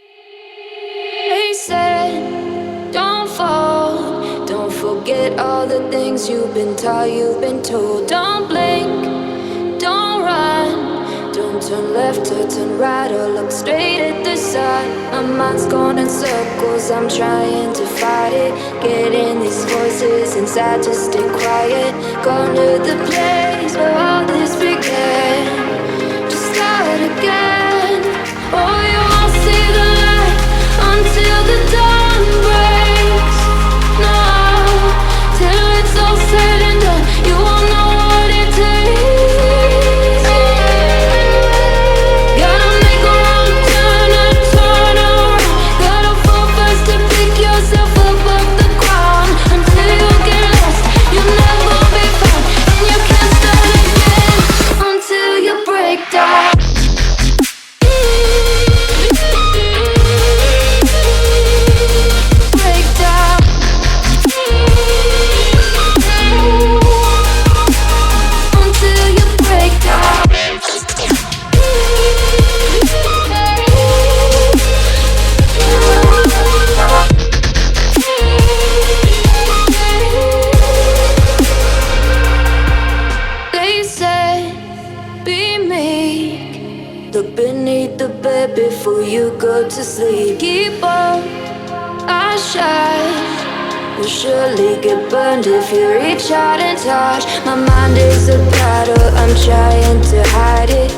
They said, don't fall, don't forget all the things you've been taught, you've been told. Don't blink, don't run, don't turn left or turn right or look straight at the sun. My mind's going in circles, I'm trying to fight it. Getting these voices inside to stay quiet. Going to the place where all this began. Just start again. Oh, you won't see the light until the dawn breaks. No, till it's all said and done, you won't know what it takes. Gotta make a wrong turn and turn around. Gotta fall fast to pick yourself up off the ground. Until you get lost, you'll never be found, and you can't start again until you break down. They said, be meek, look beneath the bed before you go to sleep. Keep on, I shine. You'll surely get burned if you reach out and touch. My mind is a battle, I'm trying to hide it.